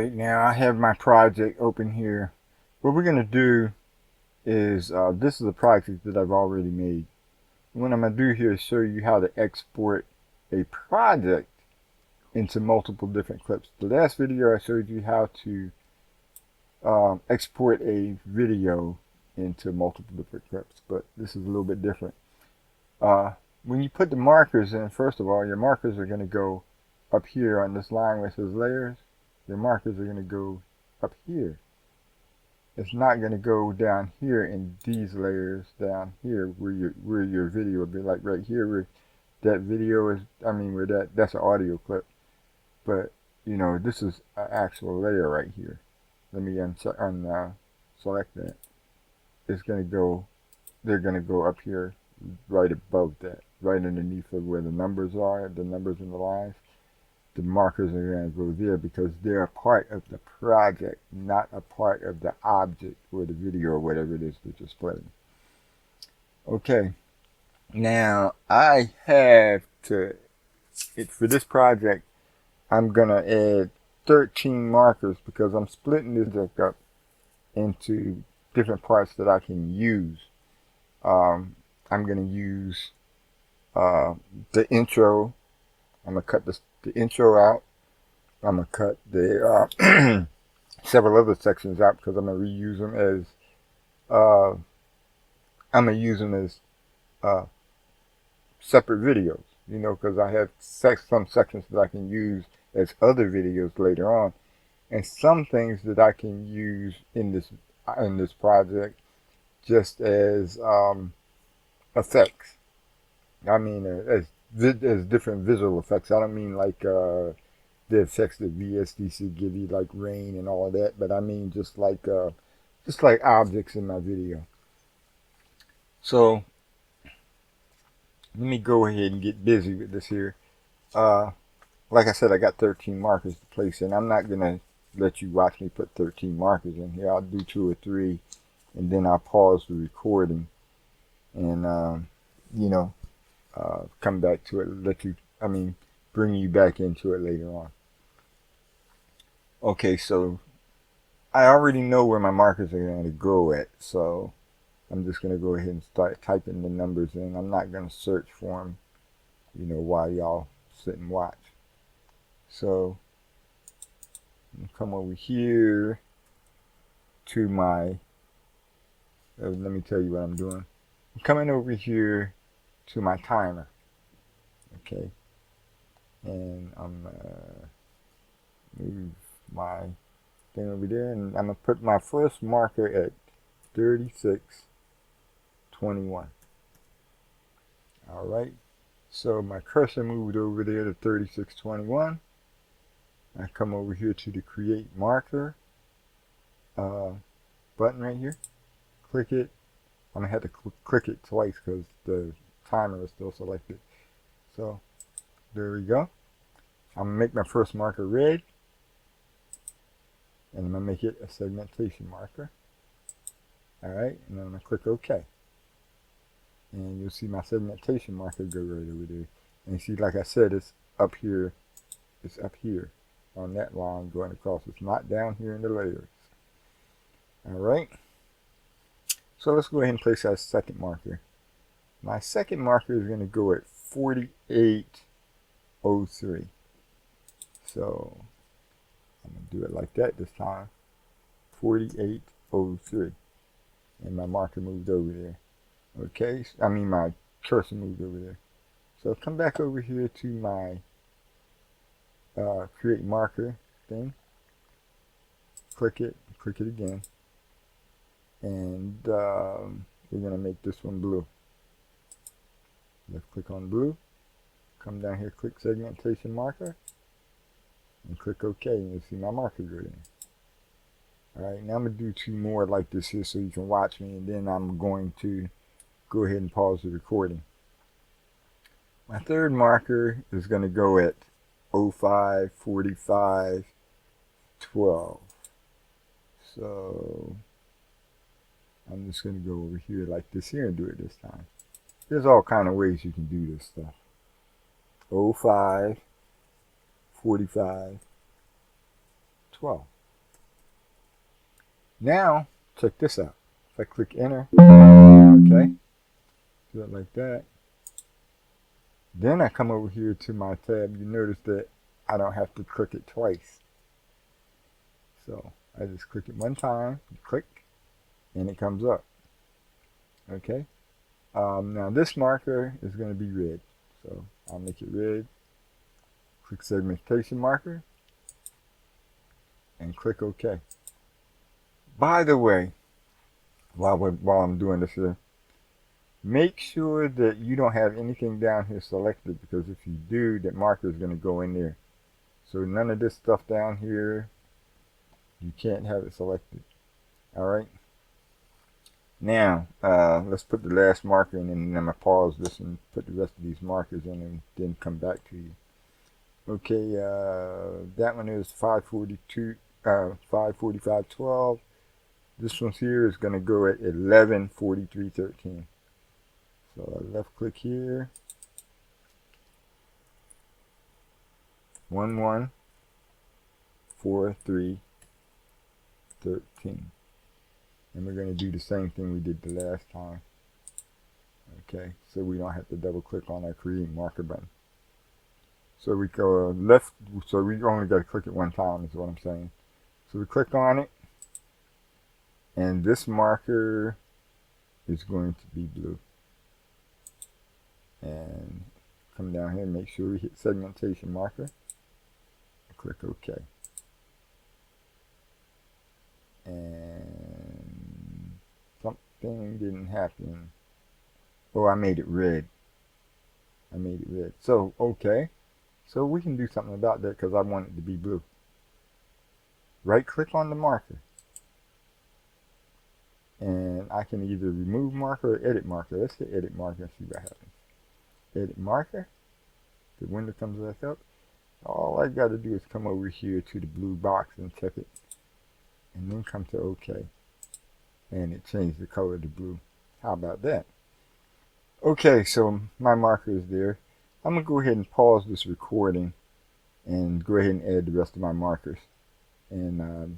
Alright, now I have my project open here. What we're going to do is, this is a project that I've already made. What I'm going to do here is show you how to export a project into multiple different clips. The last video I showed you how to export a video into multiple different clips, but this is a little bit different. When you put the markers in, first of all, your markers are going to go up here on this line where it says layers. Your markers are going to go up here. It's not going to go down here in these layers down here where your video would be, like right here where that video is, where that's an audio clip. But you know, this is an actual layer right here. Let me select that. It's going to go, they're going to go up here right above that, right underneath of where the numbers are, the numbers in the lines. The markers are going to go there because they're a part of the project, not a part of the object or the video or whatever it is that you're splitting. Okay, now I have to, for this project, I'm going to add 13 markers because I'm splitting this deck up into different parts that I can use. I'm going to use the intro. I'm going to cut the intro out. I'm going to cut the several other sections out because I'm going to reuse them as separate videos, you know, because I have some sections that I can use as other videos later on, and some things that I can use in this project just as effects. As different visual effects. I don't mean like the effects that VSDC give you, like rain and all of that, but I mean just like objects in my video. So let me go ahead and get busy with this here. Like I said, I got 13 markers to place in. I'm not gonna let you watch me put 13 markers in here. I'll do 2 or 3, and then I'll pause the recording, and you know, come back to it, bring you back into it later on. Okay, so I already know where my markers are going to go at, so I'm just going to go ahead and start typing the numbers in. I'm not going to search for them, you know, while y'all sit and watch. So come over here to my, let me tell you what I'm doing. I'm coming over here to my timer, okay, and I'm move my thing over there, and I'm gonna put my first marker at 36:21. All right, so my cursor moved over there to 36:21. I come over here to the create marker button right here, click it. I'm gonna have to click it twice because the timer is still selected. So there we go. I'm gonna make my first marker red, and I'm gonna make it a segmentation marker. Alright, and then I'm gonna click OK, and you'll see my segmentation marker go right over there. And you see, like I said, it's up here on that line going across. It's not down here in the layers. Alright, so let's go ahead and place our second marker. My second marker is going to go at 48:03. So I'm going to do it like that this time. 48:03. And my marker moved over there. Okay, my cursor moved over there. So come back over here to my create marker thing. Click it again. And we're going to make this one blue. Let's click on blue, come down here, click segmentation marker, and click OK, and you'll see my marker go in. Alright, now I'm going to do 2 more like this here so you can watch me, and then I'm going to go ahead and pause the recording. My third marker is going to go at 05:45:12. So I'm just going to go over here like this here and do it this time. There's all kind of ways you can do this stuff. 05:45:12. Now, check this out. If I click enter, okay, do it like that. Then I come over here to my tab. You notice that I don't have to click it twice. So I just click it one time, click, and it comes up. Okay. Now this marker is going to be red. So I'll make it red. Click segmentation marker and click OK. By the way, while I'm doing this here, make sure that you don't have anything down here selected, because if you do, that marker is going to go in there. So none of this stuff down here, you can't have it selected. Alright. Now, let's put the last marker in, and then I'm going to pause this and put the rest of these markers in and then come back to you. Okay, that one is 5:45:12. This one here is going to go at 11:43:13. So I left click here. 11:43:13. And we're going to do the same thing we did the last time. Okay, so we don't have to double click on our create marker button. So we go left, so we only got to click it one time is what I'm saying. So we click on it, and this marker is going to be blue. And come down here and make sure we hit segmentation marker. Click OK. And something didn't happen. Oh, I made it red. I made it red. So, okay. So we can do something about that because I want it to be blue. Right click on the marker. And I can either remove marker or edit marker. Let's hit edit marker and see what happens. Edit marker. The window comes back up. All I got to do is come over here to the blue box and check it. And then come to OK. And it changed the color to blue. How about that? Okay, so my marker is there. I'm going to go ahead and pause this recording and go ahead and add the rest of my markers. And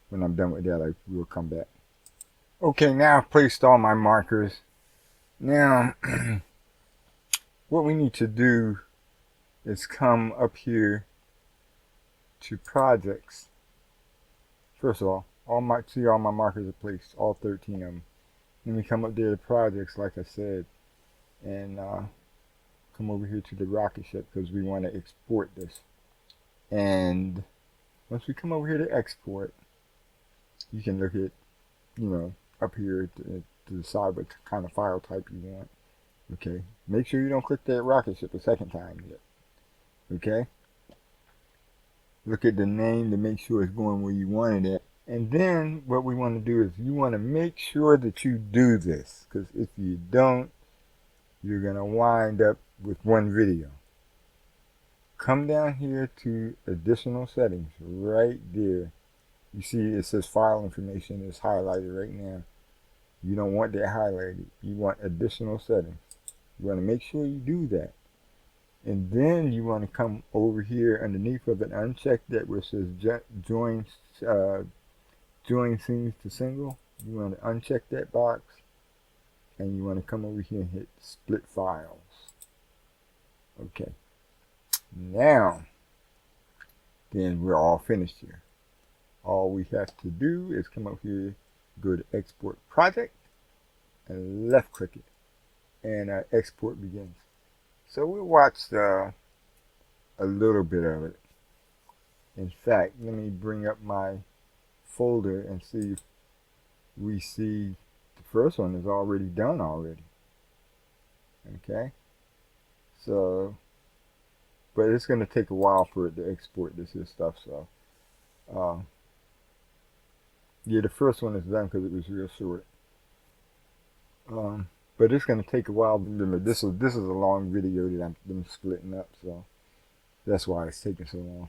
when I'm done with that, I will come back. Okay, now I've placed all my markers. Now, what we need to do is come up here to projects. First of all my markers are placed, all 13 of them. Then we come up there to projects, like I said, and come over here to the rocket ship because we want to export this. And once we come over here to export, you can look at, up here to decide what kind of file type you want. Okay, make sure you don't click that rocket ship a second time yet. Okay, look at the name to make sure it's going where you wanted it. And then what we want to do is you want to make sure that you do this, because if you don't, you're going to wind up with one video. Come down here to additional settings right there. You see it says file information is highlighted right now. You don't want that highlighted. You want additional settings. You want to make sure you do that. And then you want to come over here underneath of it, uncheck that where it says join scenes to single. You want to uncheck that box, and you want to come over here and hit split files. Okay. Now, then we're all finished here. All we have to do is come up here, go to export project, and left click it, and our export begins. So we watched a little bit of it. In fact, let me bring up my folder and see if we see the first one is already done already. Okay, so but it's going to take a while for it to export this here stuff. So yeah, the first one is done because it was real short. But it's going to take a while. This is a long video that I'm splitting up, so that's why it's taking so long.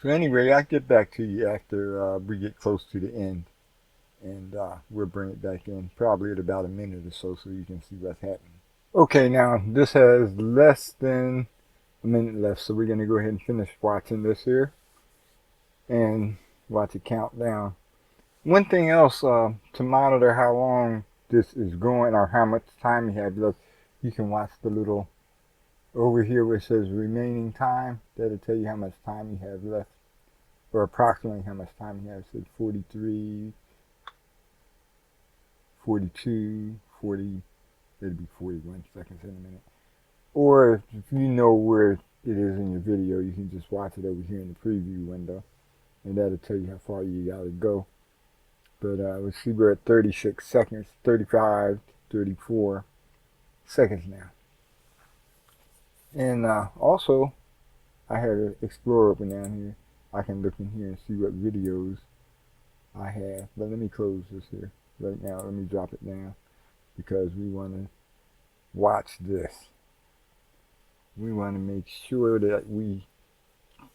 So anyway, I'll get back to you after we get close to the end, and we'll bring it back in probably at about a minute or so you can see what's happening. Okay, now this has less than a minute left, so we're going to go ahead and finish watching this here and watch it count down. One thing else, to monitor how long this is going or how much time you have left, you can watch the little over here where it says remaining time. That'll tell you how much time you have left, or approximately how much time you have. It says 43, 42, 40, it'll be 41 seconds in a minute. Or if you know where it is in your video, you can just watch it over here in the preview window, and that'll tell you how far you gotta go. But let's see, we're at 36 seconds, 35, 34 seconds now. And also, I have an Explorer open down here. I can look in here and see what videos I have. But let me close this here right now. Let me drop it down because we want to watch this. We want to make sure that we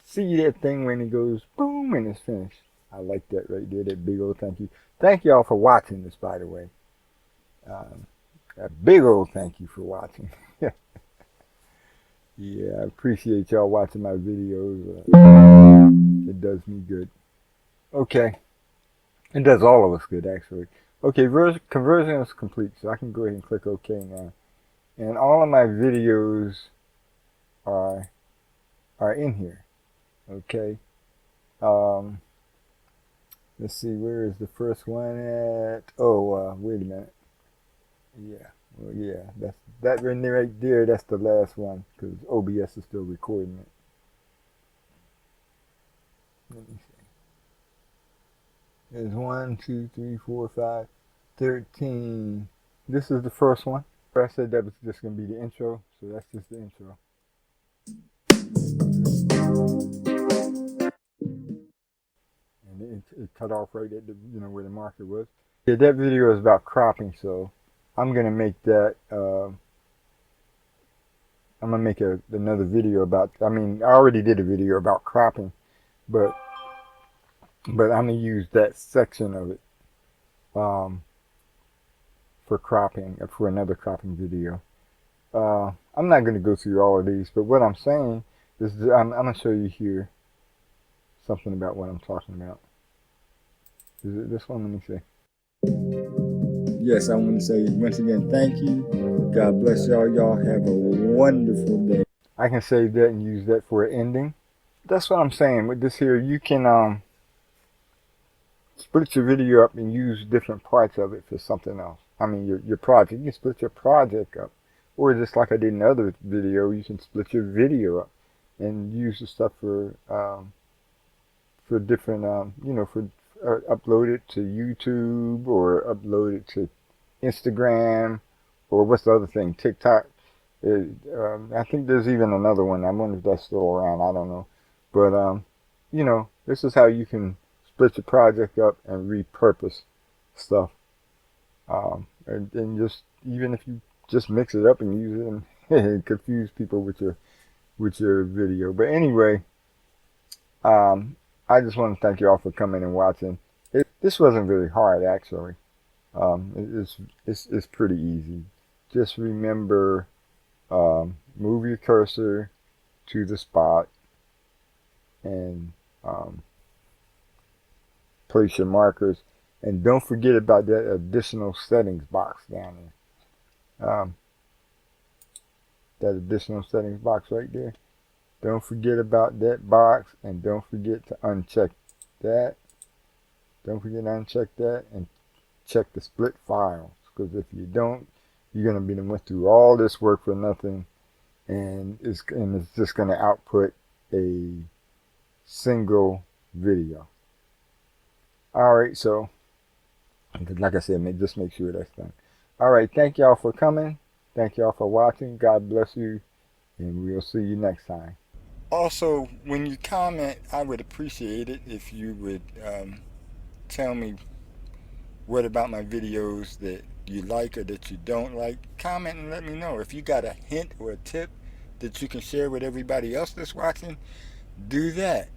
see that thing when it goes boom and it's finished. I like that right there, that big old thank you. Thank y'all for watching this, by the way. A big old thank you for watching. Yeah, I appreciate y'all watching my videos. It does me good. Okay. It does all of us good, actually. Okay, conversion is complete, so I can go ahead and click OK now. And all of my videos are in here. Okay. Let's see, where is the first one at? Oh, wait a minute. Yeah. Well, yeah, that right there. That's the last one because OBS is still recording it. Let me see. There's 1, 2, 3, 4, 5, 13. This is the first one. I said that was just gonna be the intro, so that's just the intro. And it cut off right at the where the marker was. Yeah, that video is about cropping, so I'm gonna make that. I'm gonna make another video about. I mean, I already did a video about cropping, but I'm gonna use that section of it for cropping for another cropping video. I'm not gonna go through all of these, but what I'm saying is I'm gonna show you here something about what I'm talking about. Is it this one? Let me see. Yes, I want to say once again, thank you. God bless y'all. Y'all have a wonderful day. I can save that and use that for an ending. That's what I'm saying. With this here, you can split your video up and use different parts of it for something else. I mean, your project. You can split your project up. Or just like I did in the other video, you can split your video up and use the stuff for different, for upload it to YouTube or upload it to Instagram or what's the other thing, TikTok. I think there's even another one. I wonder if that's still around. I don't know. But, this is how you can split your project up and repurpose stuff. And just, even if you just mix it up and use it and confuse people with your video. But anyway, I just want to thank you all for coming and watching. This wasn't very hard, actually. It's pretty easy. Just remember, move your cursor to the spot and place your markers. And don't forget about that additional settings box down there. That additional settings box right there. Don't forget about that box, and don't forget to uncheck that. Don't forget to uncheck that and check the split files, because if you don't, you're going to be went through all this work for nothing, and it's just going to output a single video. All right, so like I said, just make sure that's done. All right, thank y'all for coming. Thank y'all for watching. God bless you, and we'll see you next time. Also, when you comment, I would appreciate it if you would tell me what about my videos that you like or that you don't like. Comment and let me know. If you got a hint or a tip that you can share with everybody else that's watching, do that.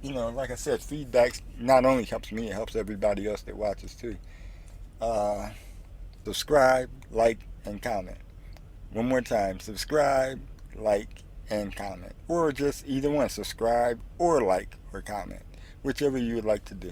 Like I said, feedback not only helps me, it helps everybody else that watches too. Subscribe, like, and comment. One more time, subscribe, like, and comment. Or just either one, subscribe or like or comment. whichever you would like to do.